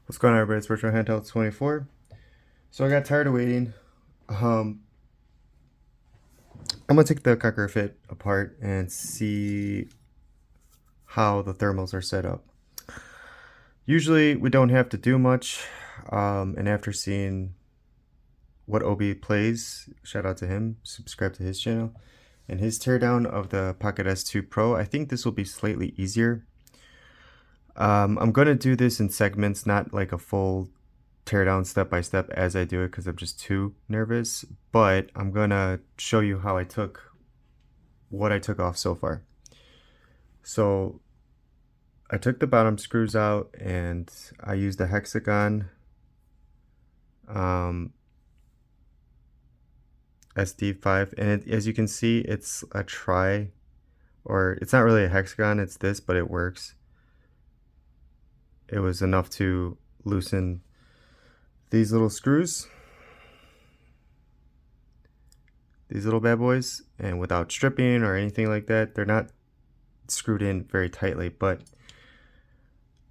What's going on, everybody? It's Virtual Handheld 24. So I got tired of waiting. I'm gonna take the Konkr Fit apart and see how the thermals are set up. Usually we don't have to do much, and after seeing what Obi plays, shout out to him, subscribe to his channel, and his teardown of the Pocket S2 Pro, I think this will be slightly easier. I'm gonna do this in segments, not like a full tear down step by step as I do it because I'm just too nervous, but I'm gonna show you how what I took off so far. So I took the bottom screws out and I used a hexagon SD5, and as you can see, it's a tri, or it's not really a hexagon, it's this, but it works. It was enough to loosen these little screws, these little bad boys, and without stripping or anything like that. They're not screwed in very tightly, but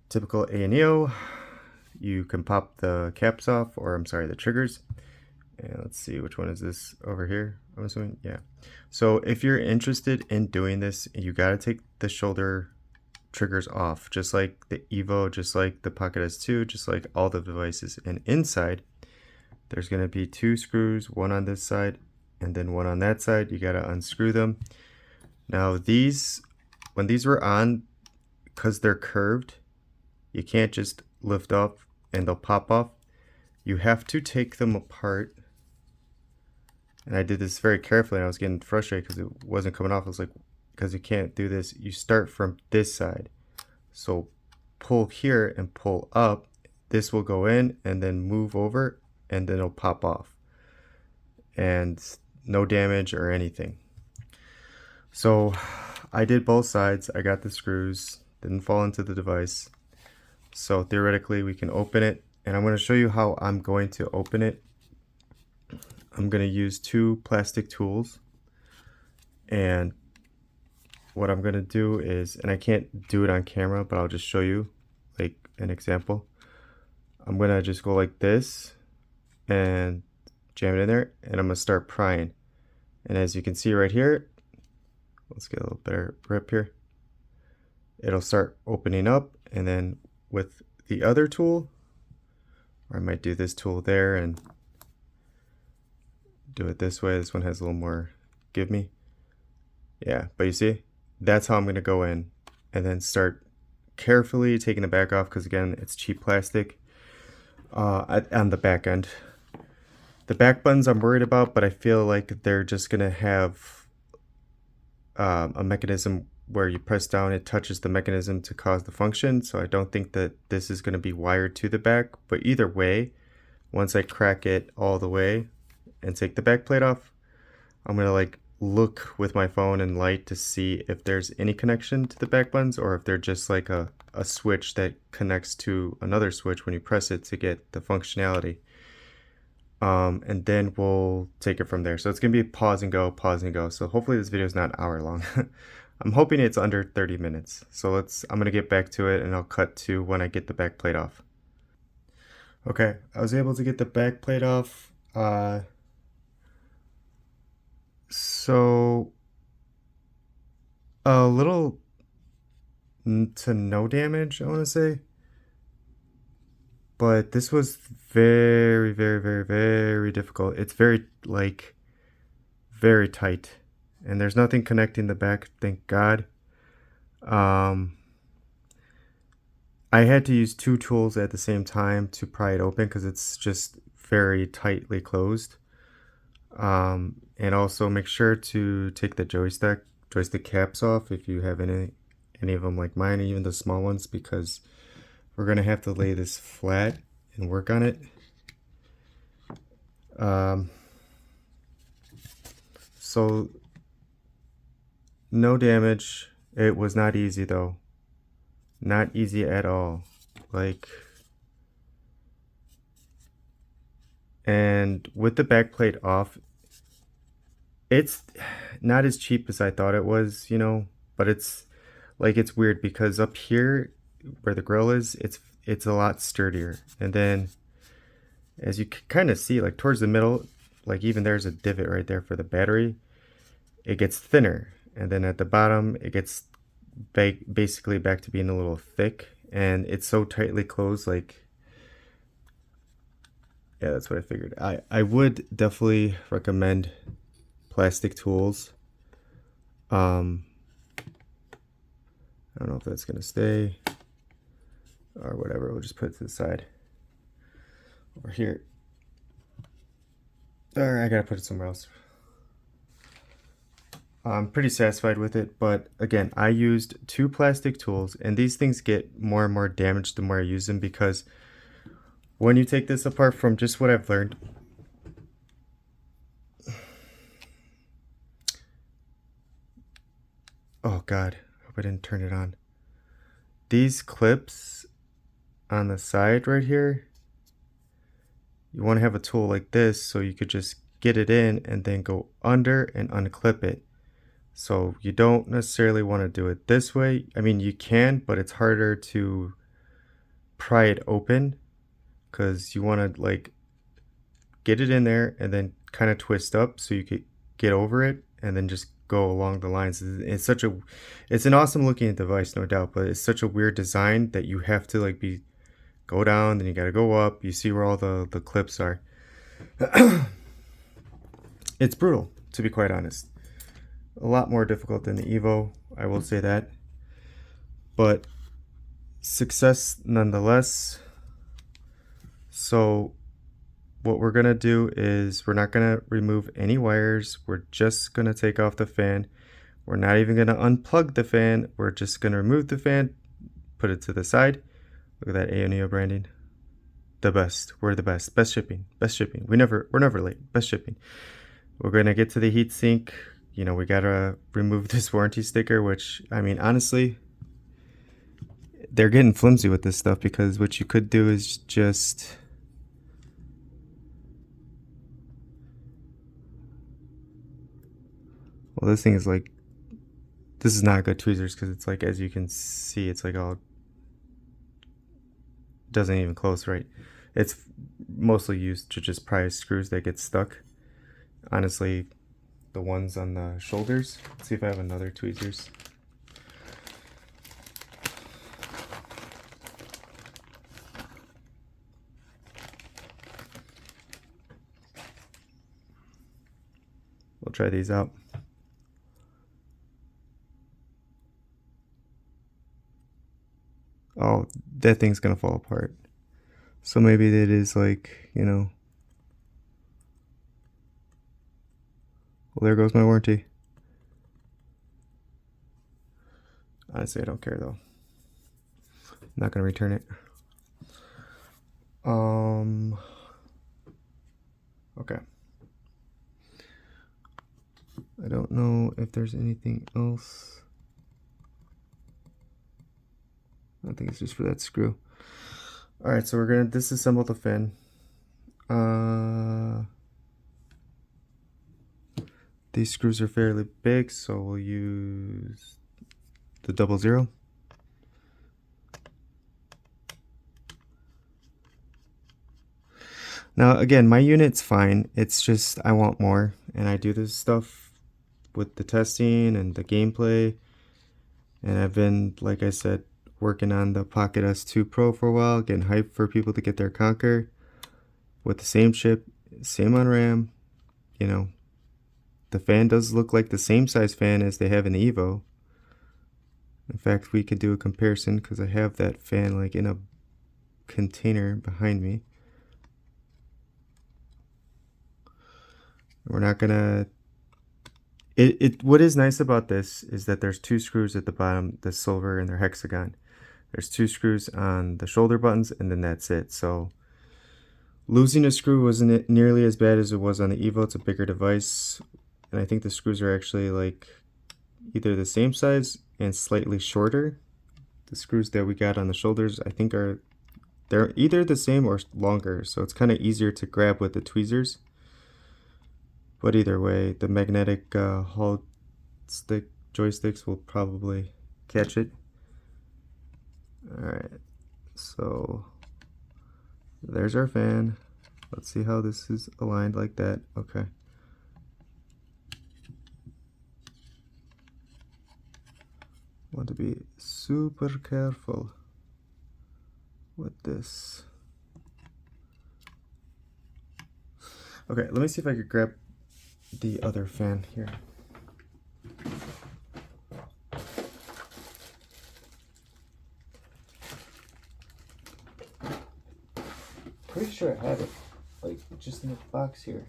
typical A&EO, you can pop the caps off, or I'm sorry, the triggers. And let's see, which one is this over here? I'm assuming, yeah. So if you're interested in doing this, you gotta take the shoulder triggers off, just like the Evo, just like the Pocket S2, just like all the devices. And inside, there's gonna be two screws, one on this side and then one on that side. You gotta unscrew them. Now these, when these were on, because they're curved, you can't just lift up and they'll pop off. You have to take them apart. And I did this very carefully and I was getting frustrated because it wasn't coming off. I was like, because you can't do this. You start from this side. So pull here and pull up. This will go in and then move over and then it'll pop off. And no damage or anything. So I did both sides. I got the screws, didn't fall into the device. So theoretically we can open it, and I'm going to show you how I'm going to open it. I'm going to use two plastic tools, and what I'm going to do is, and I can't do it on camera, but I'll just show you like an example. I'm going to just go like this and jam it in there, and I'm going to start prying. And as you can see right here, let's get a little better grip here. It'll start opening up, and then with the other tool, or I might do this tool there and do it this way. This one has a little more give me. Yeah, but you see, that's how I'm going to go in and then start carefully taking the back off, because again, it's cheap plastic on the back end. The back buttons I'm worried about, but I feel like they're just going to have a mechanism where you press down, it touches the mechanism to cause the function. So I don't think that this is going to be wired to the back. But either way, once I crack it all the way and take the back plate off, I'm going to like look with my phone and light to see if there's any connection to the back buttons, or if they're just like a switch that connects to another switch when you press it to get the functionality. And then we'll take it from there. So it's gonna be pause and go, pause and go. So hopefully this video is not an hour long. I'm hoping it's under 30 minutes. So I'm gonna get back to it, and I'll cut to when I get the back plate off. Okay, I was able to get the back plate off. So a little to no damage, I want to say. But this was very, very, very, very difficult. It's very, like, very tight. And there's nothing connecting the back, thank God. I had to use two tools at the same time to pry it open because it's just very tightly closed. And also make sure to take the joystick caps off if you have any of them like mine, even the small ones, because we're gonna have to lay this flat and work on it. So no damage. It was not easy though. Not easy at all. Like, and with the back plate off, it's not as cheap as I thought it was, you know, but it's like, it's weird because up here where the grill is, it's a lot sturdier. And then as you can kind of see, like towards the middle, like even there's a divot right there for the battery, it gets thinner. And then at the bottom, it gets basically back to being a little thick, and it's so tightly closed, like, yeah, that's what I figured. I would definitely recommend plastic tools. I don't know if that's gonna stay or whatever. We'll just put it to the side over here. Or I gotta put it somewhere else. I'm pretty satisfied with it, but again, I used 2 plastic tools, and these things get more and more damaged the more I use them, because when you take this apart, from just what I've learned, oh god, I hope I didn't turn it on. These clips on the side right here, you want to have a tool like this so you could just get it in and then go under and unclip it. So you don't necessarily want to do it this way. I mean, you can, but it's harder to pry it open, because you want to like get it in there and then kind of twist up so you could get over it and then just go along the lines. It's an awesome looking device, no doubt, but it's such a weird design that you have to like go down, then you got to go up. You see where all the clips are. It's brutal, to be quite honest. A lot more difficult than the Evo, I will say that, but success nonetheless. So what we're gonna do is we're not gonna remove any wires. We're just gonna take off the fan. We're not even gonna unplug the fan. We're just gonna remove the fan, put it to the side. Look at that ANEO branding. The best. We're the best. Best shipping. Best shipping. We're never late. Best shipping. We're gonna get to the heatsink. You know, we gotta remove this warranty sticker, which, I mean, honestly, they're getting flimsy with this stuff, because what you could do is just, well, this thing is like, this is not good tweezers, because it's like, as you can see, it's like all, doesn't even close right. It's mostly used to just pry screws that get stuck. Honestly, the ones on the shoulders. Let's see if I have another tweezers. We'll try these out. Oh, that thing's gonna fall apart. So maybe it is like, you know. Well, there goes my warranty. Honestly, I don't care though. I'm not gonna return it. Okay. I don't know if there's anything else. I think it's just for that screw. All right, so we're gonna disassemble the fan. These screws are fairly big, so we'll use the 00. Now, again, my unit's fine. It's just I want more, and I do this stuff with the testing and the gameplay. And I've been, like I said, working on the Pocket S2 Pro for a while, getting hyped for people to get their Konkr with the same chip, same on RAM. You know, the fan does look like the same size fan as they have in the Evo. In fact, we could do a comparison, because I have that fan like in a container behind me. We're not gonna, what is nice about this is that there's 2 screws at the bottom, the silver and their hexagon. There's 2 screws on the shoulder buttons, and then that's it. So losing a screw wasn't nearly as bad as it was on the Evo. It's a bigger device, and I think the screws are actually like either the same size and slightly shorter. The screws that we got on the shoulders, I think they're either the same or longer, so it's kind of easier to grab with the tweezers. But either way, the magnetic Hall joysticks will probably catch it. Alright, So there's our fan. Let's see how this is aligned like that. Okay. Want to be super careful with this. Okay, let me see if I could grab the other fan here. Pretty sure I have it, like just in the box here.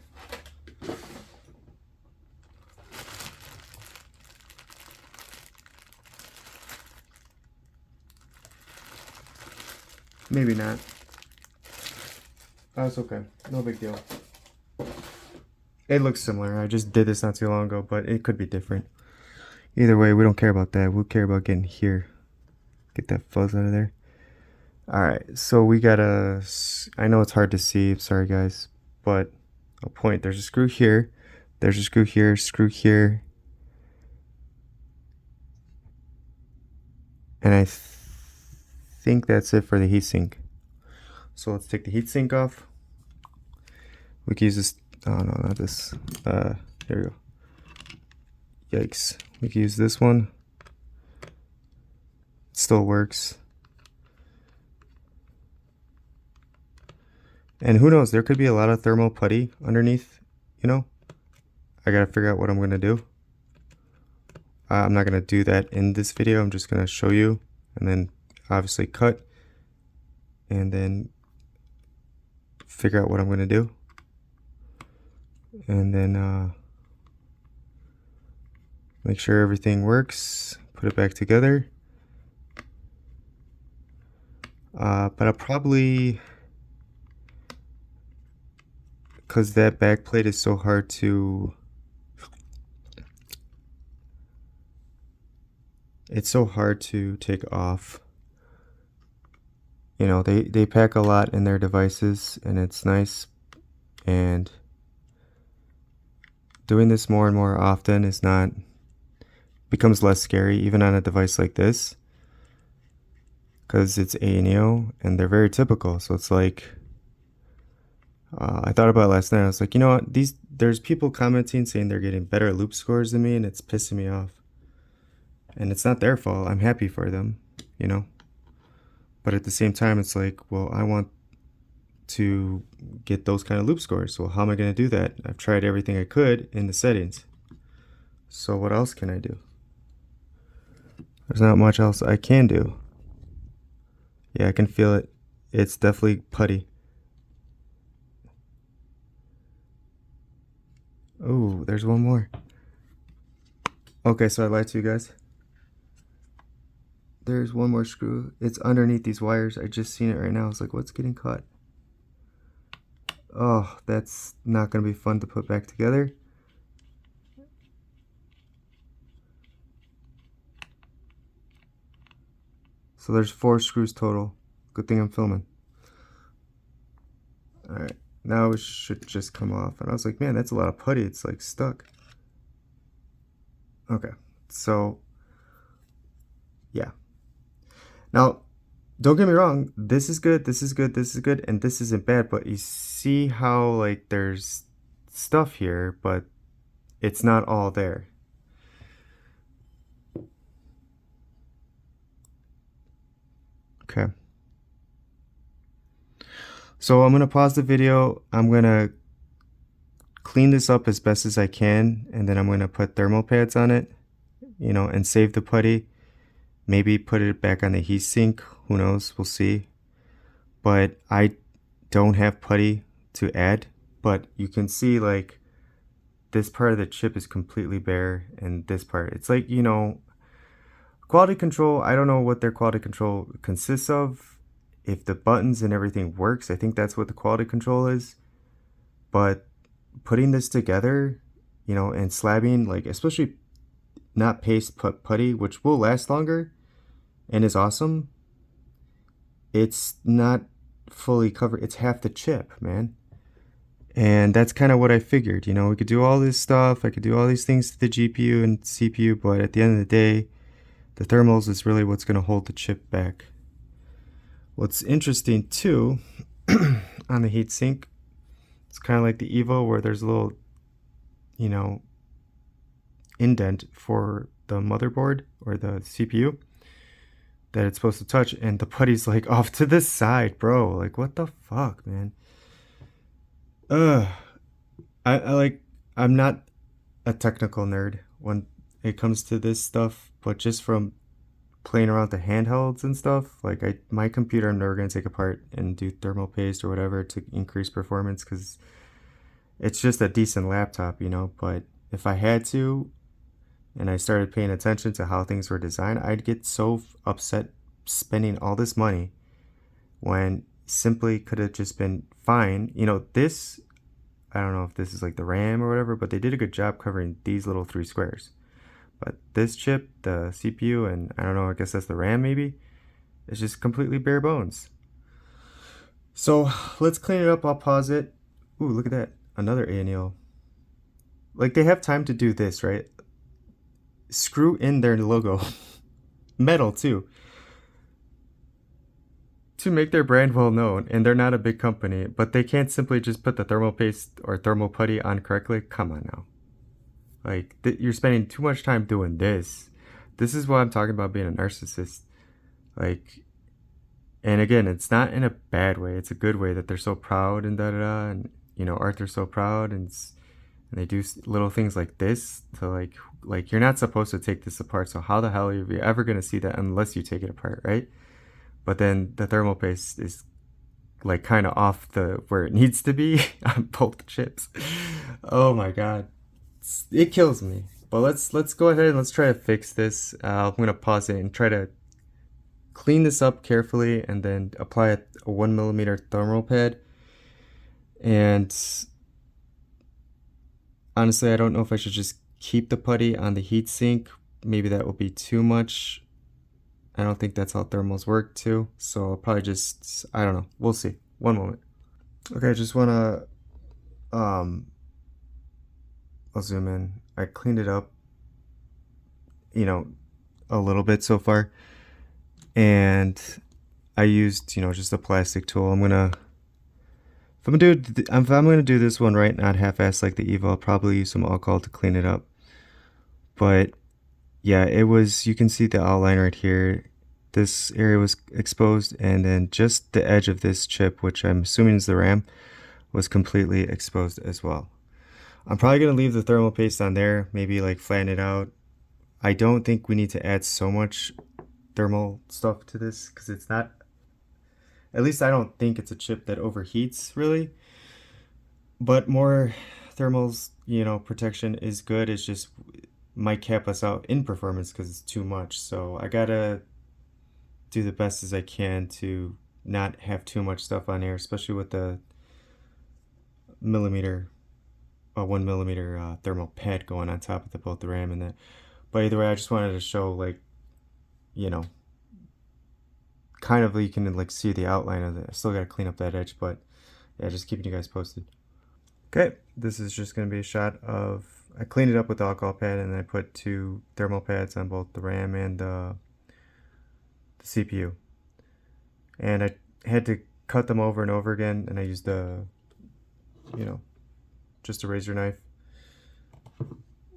Maybe not. That's okay. No big deal. It looks similar. I just did this not too long ago, but it could be different. Either way, we don't care about that. We'll care about getting here. Get that fuzz out of there. Alright, so we got a... I know it's hard to see. Sorry, guys. But I'll point. There's a screw here. There's a screw here. Screw here. And I think that's it for the heatsink. So let's take the heatsink off. We can use this. Oh no, not this. Here we go. Yikes. We can use this one. It still works. And who knows, there could be a lot of thermal putty underneath, you know? I gotta figure out what I'm gonna do. I'm not gonna do that in this video. I'm just gonna show you and then obviously cut and then figure out what I'm gonna do. And then make sure everything works, put it back together. But I'll probably, because that back plate is so hard to, it's so hard to take off. You know, they pack a lot in their devices and it's nice, and doing this more and more often is not, becomes less scary even on a device like this, because it's A&EO and they're very typical. So it's like, I thought about it last night. I was like, you know what, there's people commenting saying they're getting better loop scores than me, and it's pissing me off. And it's not their fault. I'm happy for them, you know. But at the same time, it's like, well, I want to get those kind of loop scores. Well, how am I going to do that? I've tried everything I could in the settings. So what else can I do? There's not much else I can do. Yeah, I can feel it. It's definitely putty. Oh, there's one more. Okay, so I lied to you guys. There's one more screw. It's underneath these wires. I just seen it right now. I was like, what's getting caught? Oh, that's not going to be fun to put back together. So there's 4 screws total. Good thing I'm filming. Alright, now it should just come off. And I was like, man, that's a lot of putty. It's like stuck. Okay, so yeah. Now, don't get me wrong, this is good, this is good, this is good, and this isn't bad, but you see how like there's stuff here, but it's not all there. Okay. So I'm going to pause the video. I'm going to clean this up as best as I can, and then I'm going to put thermal pads on it, you know, and save the putty. Maybe put it back on the heatsink. Who knows? We'll see. But I don't have putty to add. But you can see like this part of the chip is completely bare, and this part, it's like, you know, quality control. I don't know what their quality control consists of. If the buttons and everything works, I think that's what the quality control is. But putting this together, you know, and slabbing, like especially not paste putty, which will last longer and is awesome, it's not fully covered. It's half the chip, man. And that's kind of what I figured. You know, we could do all this stuff, I could do all these things to the GPU and CPU, but at the end of the day, the thermals is really what's going to hold the chip back. What's interesting too on the heatsink, it's kind of like the Evo where there's a little, you know, indent for the motherboard or the CPU that it's supposed to touch, and the putty's like off to the side, bro. Like, what the fuck, man? Ugh. I like, I'm not a technical nerd when it comes to this stuff, but just from playing around with the handhelds and stuff, like my computer I'm never gonna take apart and do thermal paste or whatever to increase performance because it's just a decent laptop, you know. But if I had to, and I started paying attention to how things were designed, I'd get so upset spending all this money when simply could have just been fine. You know, this, I don't know if this is like the RAM or whatever, but they did a good job covering these little 3 squares. But this chip, the CPU, and I don't know, I guess that's the RAM maybe, it's just completely bare bones. So let's clean it up. I'll pause it. Ooh, look at that. Another ANEO. Like, they have time to do this, right? Screw in their logo. Metal, too. To make their brand well known, and they're not a big company, but they can't simply just put the thermal paste or thermal putty on correctly. Come on now. Like, you're spending too much time doing this. This is what I'm talking about being a narcissist. Like, and again, it's not in a bad way. It's a good way that they're so proud and da da da. And, you know, Arthur's so proud, and they do little things like this to like you're not supposed to take this apart. So how the hell are you ever going to see that unless you take it apart, right? But then the thermal paste is like kind of off the where it needs to be on both chips. Oh my god, it kills me. But let's go ahead and let's try to fix this. I'm gonna pause it and try to clean this up carefully, and then apply a 1mm thermal pad. And honestly, I don't know if I should just keep the putty on the heatsink. Maybe that will be too much. I don't think that's how thermals work too. So I'll probably just, I don't know. We'll see. One moment. Okay, I just want to, I'll zoom in. I cleaned it up, you know, a little bit so far. And I used, you know, just a plastic tool. I'm gonna do this one right, not half-assed like the Evo, I'll probably use some alcohol to clean it up. But yeah, it was, you can see the outline right here. This area was exposed, and then just the edge of this chip, which I'm assuming is the RAM, was completely exposed as well. I'm probably gonna leave the thermal paste on there, maybe like flatten it out. I don't think we need to add so much thermal stuff to this because it's not, at least I don't think it's a chip that overheats really. But more thermals, you know, protection is good. It's just might cap us out in performance because it's too much. So I gotta do the best as I can to not have too much stuff on here, especially with the 1mm thermal pad going on top of both the RAM and that. But either way, I just wanted to show, like, you know, kind of, you can like see the outline of it. I still gotta clean up that edge, but yeah, just keeping you guys posted. Okay, this is just gonna be a shot of, I cleaned it up with the alcohol pad, and then I put 2 thermal pads on both the RAM and the CPU. And I had to cut them over and over again, and I used the, you know, just a razor knife.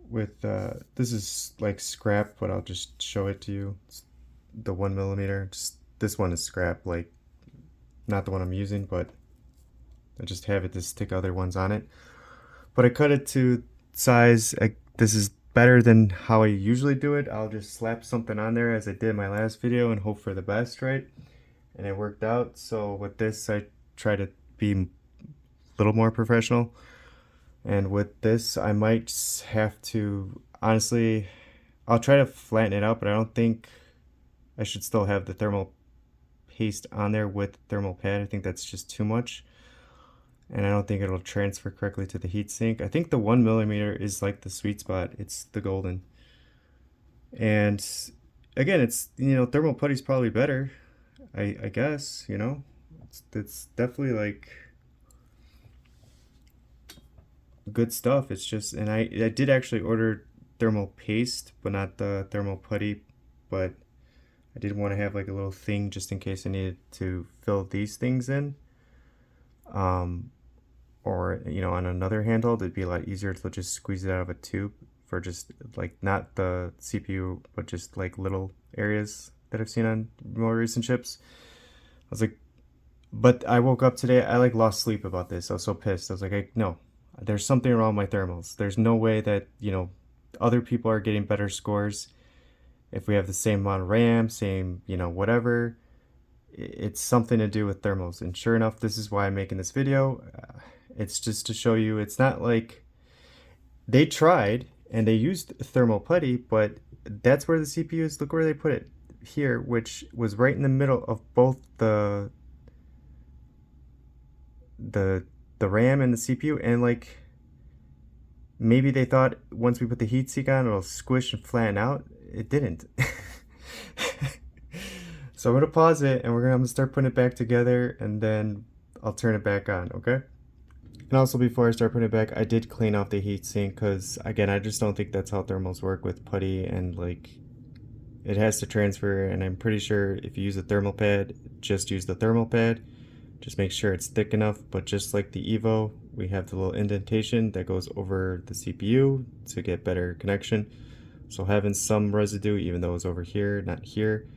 With this is like scrap, but I'll just show it to you. It's the 1mm. Just, this one is scrap, like not the one I'm using, but I just have it to stick other ones on it. But I cut it to size. This is better than how I usually do it. I'll just slap something on there as I did in my last video and hope for the best, right? And it worked out. So with this, I try to be a little more professional. And with this, I might have to, honestly, I'll try to flatten it out, but I don't think I should still have the thermal paste on there with thermal pad. I think that's just too much. And I don't think it'll transfer correctly to the heatsink. I think the 1mm is like the sweet spot. It's the golden. And again, it's, you know, thermal putty's probably better. I guess, you know. It's definitely like good stuff. It's just, and I did actually order thermal paste, but not the thermal putty. But I did want to have like a little thing just in case I needed to fill these things in. Or you know, on another handheld it'd be a lot easier to just squeeze it out of a tube for just like not the CPU but just like little areas that I've seen on more recent chips. I was like, but I woke up today, I like lost sleep about this. I was so pissed. I was like, no, there's something wrong with my thermals. There's no way that, you know, other people are getting better scores if we have the same amount of RAM, same, you know, whatever. It's something to do with thermals. And sure enough, this is why I'm making this video. It's just to show you, it's not like they tried and they used thermal putty, but that's where the CPU is. Look where they put it here, which was right in the middle of both the RAM and the CPU, and like maybe they thought once we put the heatsink on it'll squish and flatten out. It didn't. So I'm gonna pause it and I'm gonna start putting it back together and then I'll turn it back on, okay? And also before I start putting it back, I did clean off the heatsink because again, I just don't think that's how thermals work with putty, and like it has to transfer, and I'm pretty sure if you use a thermal pad, just use the thermal pad. Just make sure it's thick enough, but just like the Evo, we have the little indentation that goes over the CPU to get better connection. So having some residue, even though it's over here, not here,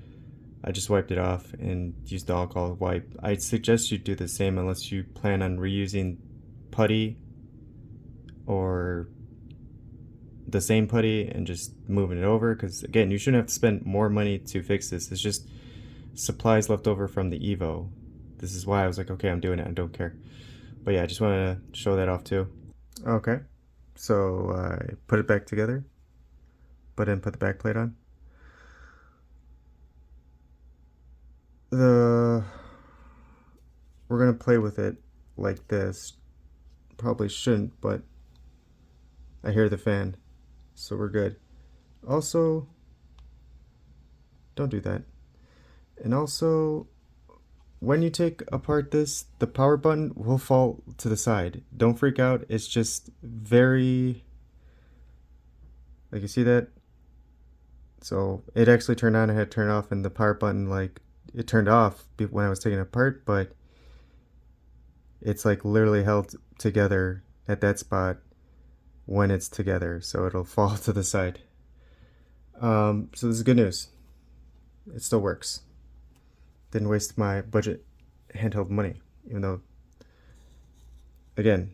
I just wiped it off and used the alcohol wipe. I suggest you do the same unless you plan on reusing putty or the same putty and just moving it over, because again, you shouldn't have to spend more money to fix this. It's just supplies left over from the Evo. This is why I was like, okay, I'm doing it, I don't care. But yeah, I just wanted to show that off too. Okay, so I put it back together, but then put the back plate on. We're gonna play with it like this. Probably shouldn't, but I hear the fan, so we're good. Also, don't do that. And also, when you take apart this, the power button will fall to the side. Don't freak out. It's just very, like, you see that? So it actually turned on, I had to turn it off, and the power button, like, it turned off when I was taking it apart, but it's like literally held together at that spot when it's together, so it'll fall to the side. So this is good news. It still works. Didn't waste my budget handheld money, even though, again,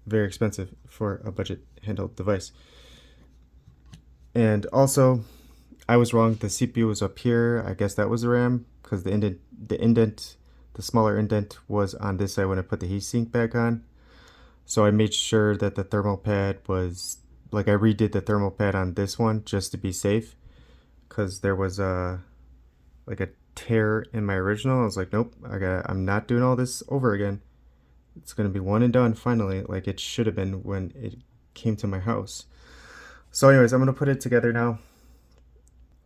very expensive for a budget handheld device. And also, I was wrong. The CPU was up here. I guess that was the RAM, because the smaller indent was on this side when I put the heatsink back on. So I made sure that the thermal pad was, like, I redid the thermal pad on this one just to be safe, because there was like a tear in my original. I was like, nope, I'm not doing all this over again. It's gonna be one and done finally, like it should have been when it came to my house. So anyways, I'm gonna put it together now.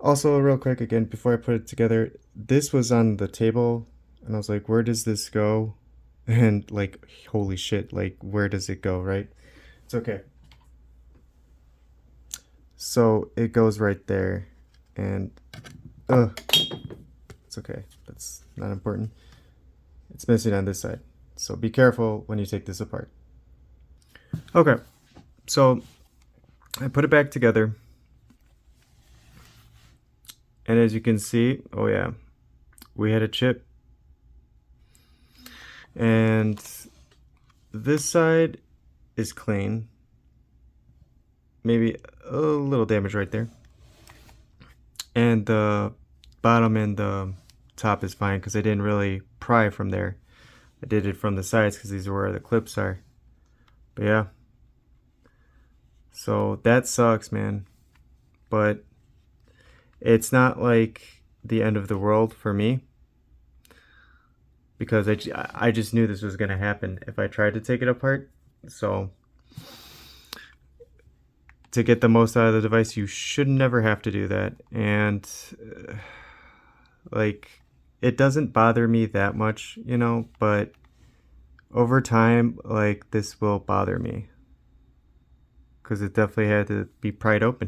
Also, real quick again, before I put it together, this was on the table and I was like, where does this go? And like, holy shit, like where does it go, right? It's okay. So it goes right there, and it's okay, that's not important. It's missing on this side, so be careful when you take this apart. Okay, so I put it back together, and as you can see, oh yeah, we had a chip, and this side is clean, maybe a little damage right there, and the bottom and the top is fine because I didn't really pry from there. I did it from the sides because these are where the clips are. But yeah, so that sucks, man, but it's not like the end of the world for me, because I just knew this was gonna happen if I tried to take it apart. So to get the most out of the device, you should never have to do that. And like, it doesn't bother me that much, you know, but over time, like, this will bother me because it definitely had to be pried open.